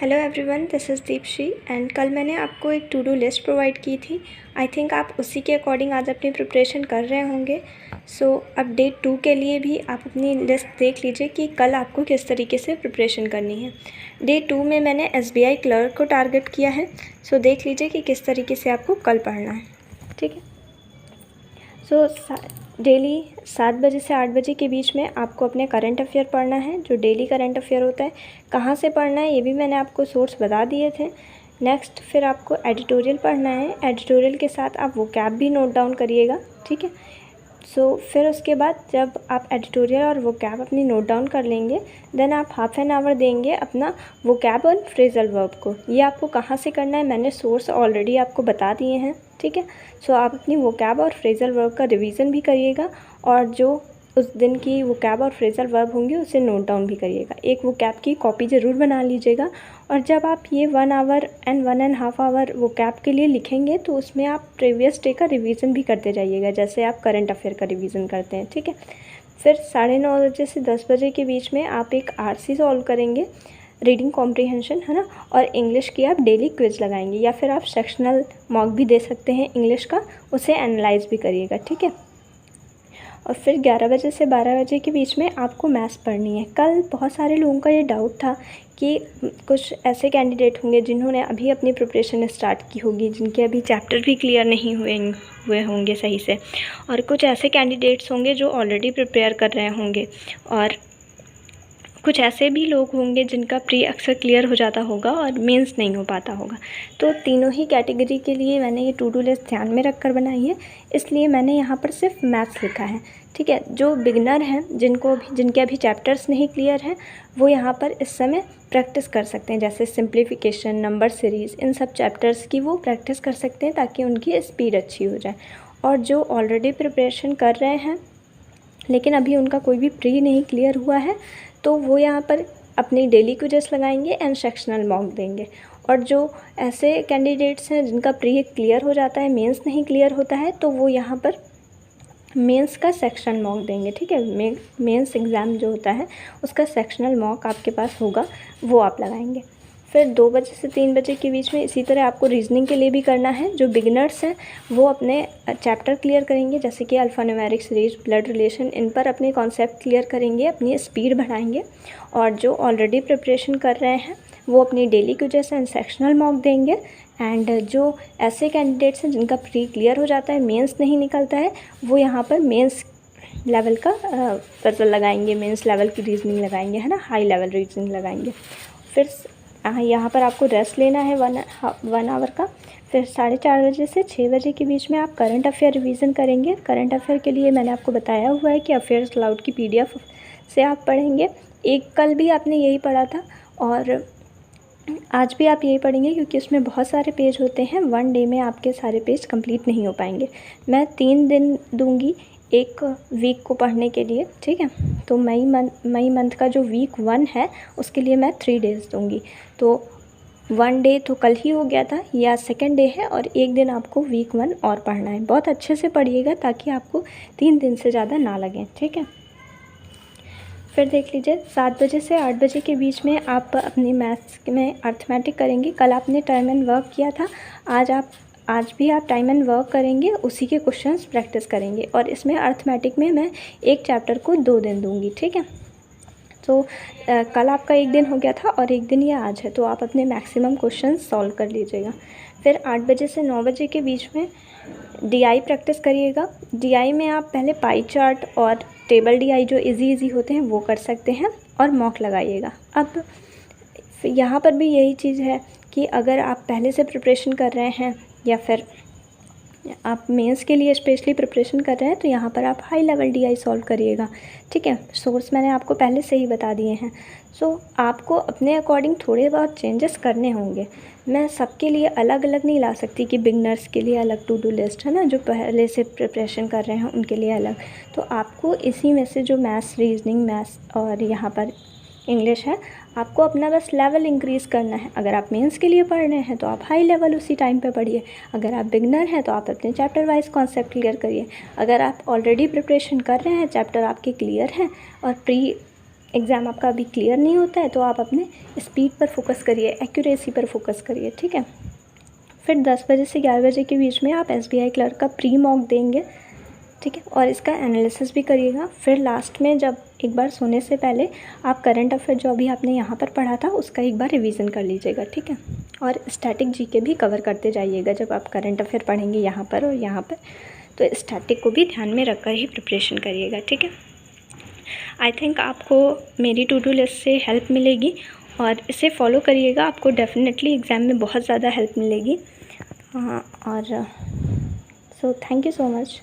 Hello everyone, this is Deepshree and कल मैंने आपको एक टू डू लिस्ट प्रोवाइड की थी। आई थिंक आप उसी के अकॉर्डिंग आज अपनी प्रिपरेशन कर रहे होंगे। सो अब डे 2 के लिए भी आप अपनी लिस्ट देख लीजिए कि कल आपको किस तरीके से प्रिपरेशन करनी है। डे 2 में मैंने SBI क्लर्क को टारगेट किया है। सो देख लीजिए कि किस तरीके से आपको कल पढ़ना है। ठीक है। सो डेली 7 बजे से 8 बजे के बीच में आपको अपने करंट अफेयर पढ़ना है, जो डेली करंट अफेयर होता है। कहाँ से पढ़ना है ये भी मैंने आपको सोर्स बता दिए थे। नेक्स्ट फिर आपको एडिटोरियल पढ़ना है। एडिटोरियल के साथ आप वोकैब भी नोट डाउन करिएगा। ठीक है। फिर उसके बाद जब आप एडिटोरियल और वोकैब अपनी नोट डाउन कर लेंगे, देन आप हाफ एन आवर देंगे अपना वोकैब और फ्रेजल वर्ब को। ये आपको कहाँ से करना है मैंने सोर्स ऑलरेडी आपको बता दिए हैं। ठीक है। आप अपनी वोकैब और फ्रेजल वर्ब का रिवीजन भी करिएगा और जो उस दिन की वोकैब और फ्रेजल वर्ब होंगी उसे नोट डाउन भी करिएगा। एक वोकैब की कॉपी ज़रूर बना लीजिएगा और जब आप ये 1 आवर एंड 1.5 आवर वोकैब के लिए लिखेंगे तो उसमें आप प्रीवियस डे का रिवीजन भी करते जाइएगा, जैसे आप करंट अफेयर का रिवीजन करते हैं। ठीक है। फिर 9:30 बजे से 10 बजे के बीच में आप एक RC सॉल्व करेंगे, रीडिंग कॉम्प्रीहेंशन, है ना। और इंग्लिश की आप डेली क्विज लगाएंगे या फिर आप सेक्शनल मॉक भी दे सकते हैं इंग्लिश का, उसे एनालाइज भी करिएगा। ठीक है। और फिर 11 बजे से 12 बजे के बीच में आपको मैथ्स पढ़नी है। कल बहुत सारे लोगों का ये डाउट था कि कुछ ऐसे कैंडिडेट होंगे जिन्होंने अभी अपनी प्रिपरेशन स्टार्ट की होगी, जिनके अभी चैप्टर भी क्लियर नहीं हुए होंगे सही से, और कुछ ऐसे कैंडिडेट्स होंगे जो ऑलरेडी प्रिपेयर कर रहे होंगे, और कुछ ऐसे भी लोग होंगे जिनका प्री अक्सर क्लियर हो जाता होगा और मेंस नहीं हो पाता होगा। तो तीनों ही कैटेगरी के लिए मैंने ये टू डू लिस्ट ध्यान में रखकर बनाई है, इसलिए मैंने यहाँ पर सिर्फ मैथ्स लिखा है। ठीक है। जो बिगनर हैं, जिनके अभी चैप्टर्स नहीं क्लियर हैं, वो यहाँ पर इस समय प्रैक्टिस कर सकते हैं, जैसे सिंप्लीफिकेशन, नंबर सीरीज़, इन सब चैप्टर्स की वो प्रैक्टिस कर सकते हैं ताकि उनकी स्पीड अच्छी हो जाए। और जो ऑलरेडी प्रिपरेशन कर रहे हैं लेकिन अभी उनका कोई भी प्री नहीं क्लियर हुआ है, तो वो यहाँ पर अपनी डेली क्विज़ेस लगाएंगे एंड सेक्शनल मॉक देंगे। और जो ऐसे कैंडिडेट्स हैं जिनका प्री क्लियर हो जाता है, मेंस नहीं क्लियर होता है, तो वो यहाँ पर मेंस का सेक्शन मॉक देंगे। ठीक है। मेंस एग्ज़ाम जो होता है उसका सेक्शनल मॉक आपके पास होगा, वो आप लगाएंगे। फिर 2 बजे से 3 बजे के बीच में इसी तरह आपको रीजनिंग के लिए भी करना है। जो बिगिनर्स हैं वो अपने चैप्टर क्लियर करेंगे, जैसे कि अल्फ़ान्यूमेरिक सीरीज, ब्लड रिलेशन, इन पर अपने कॉन्सेप्ट क्लियर करेंगे, अपनी स्पीड बढ़ाएंगे। और जो ऑलरेडी प्रिपरेशन कर रहे हैं वो अपनी daily quizzes and sectional mock देंगे। एंड जो ऐसे कैंडिडेट्स हैं जिनका प्री क्लियर हो जाता है, मेंस नहीं निकलता है, वो यहाँ पर मेंस लेवल का पजल लगाएंगे, मेंस लेवल की रीजनिंग लगाएंगे, है ना, हाई लेवल रीजनिंग लगाएंगे। फिर यहाँ पर आपको रेस्ट लेना है 1 आवर का। फिर 4:30 बजे से 6 बजे के बीच में आप करंट अफेयर रिवीजन करेंगे। करंट अफेयर के लिए मैंने आपको बताया हुआ है कि अफेयर्स अलाउड की PDF से आप पढ़ेंगे। कल भी आपने यही पढ़ा था और आज भी आप यही पढ़ेंगे, क्योंकि उसमें बहुत सारे पेज होते हैं। 1 डे में आपके सारे पेज कंप्लीट नहीं हो पाएंगे। मैं 3 दिन दूंगी एक वीक को पढ़ने के लिए। ठीक है। तो मई मंथ का जो वीक 1 है उसके लिए मैं 3 डेज़ दूंगी। तो 1 डे तो कल ही हो गया था, या 2nd डे है, और 1 दिन आपको वीक 1 और पढ़ना है। बहुत अच्छे से पढ़िएगा ताकि आपको 3 दिन से ज़्यादा ना लगें। ठीक है। फिर देख लीजिए 7 बजे से 8 बजे के बीच में आप अपनी मैथ्स में अर्थमेटिक करेंगे। कल आपने टाइम एंड वर्क किया था, आज भी आप टाइम एंड वर्क करेंगे, उसी के क्वेश्चंस प्रैक्टिस करेंगे। और इसमें अर्थमेटिक में मैं एक चैप्टर को 2 दिन दूंगी। ठीक है। तो कल आपका 1 दिन हो गया था और 1 दिन ये आज है, तो आप अपने मैक्सिमम क्वेश्चन सॉल्व कर लीजिएगा। फिर 8 बजे से 9 बजे के बीच में DI प्रैक्टिस करिएगा। DI में आप पहले पाई चार्ट और टेबल DI जो इजी होते हैं वो कर सकते हैं और मॉक लगाइएगा। अब यहाँ पर भी यही चीज़ है कि अगर आप पहले से प्रिपरेशन कर रहे हैं या फिर आप मेंस के लिए स्पेशली प्रिपरेशन कर रहे हैं, तो यहाँ पर आप हाई लेवल DI सॉल्व करिएगा। ठीक है। सोर्स मैंने आपको पहले से ही बता दिए हैं। आपको अपने अकॉर्डिंग थोड़े बहुत चेंजेस करने होंगे। मैं सबके लिए अलग अलग नहीं ला सकती कि बिगनर्स के लिए अलग टू डू लिस्ट, है ना, जो पहले से प्रिपरेशन कर रहे हैं उनके लिए अलग। तो आपको इसी में से जो मैथ्स, रीजनिंग, मैथ्स और यहाँ पर इंग्लिश है, आपको अपना बस लेवल इंक्रीज़ करना है। अगर आप मेंस के लिए पढ़ रहे हैं तो आप हाई लेवल उसी टाइम पे पढ़िए। अगर आप बिगनर हैं तो आप अपने चैप्टर वाइज कॉन्सेप्ट क्लियर करिए। अगर आप ऑलरेडी प्रिपरेशन कर रहे हैं, चैप्टर आपके क्लियर हैं और प्री एग्ज़ाम आपका अभी क्लियर नहीं होता है तो आप अपने स्पीड पर फोकस करिए, एक्यूरेसी पर फोकस करिए, ठीक है। फिर 10 बजे से 11 बजे के बीच में आप SBI क्लर्क का प्री मॉक देंगे, ठीक है, और इसका एनालिसिस भी करिएगा। फिर लास्ट में जब एक बार सोने से पहले आप करंट अफेयर जो अभी आपने यहाँ पर पढ़ा था उसका एक बार रिवीजन कर लीजिएगा, ठीक है। और स्टैटिक जीके भी कवर करते जाइएगा जब आप करंट अफेयर पढ़ेंगे यहाँ पर और यहाँ पर, तो स्टैटिक को भी ध्यान में रखकर ही प्रिपरेशन करिएगा, ठीक है। आई थिंक आपको मेरी टू डू लिस्ट से हेल्प मिलेगी और इसे फॉलो करिएगा, आपको डेफिनेटली एग्ज़ाम में बहुत ज़्यादा हेल्प मिलेगी। और so thank you so much.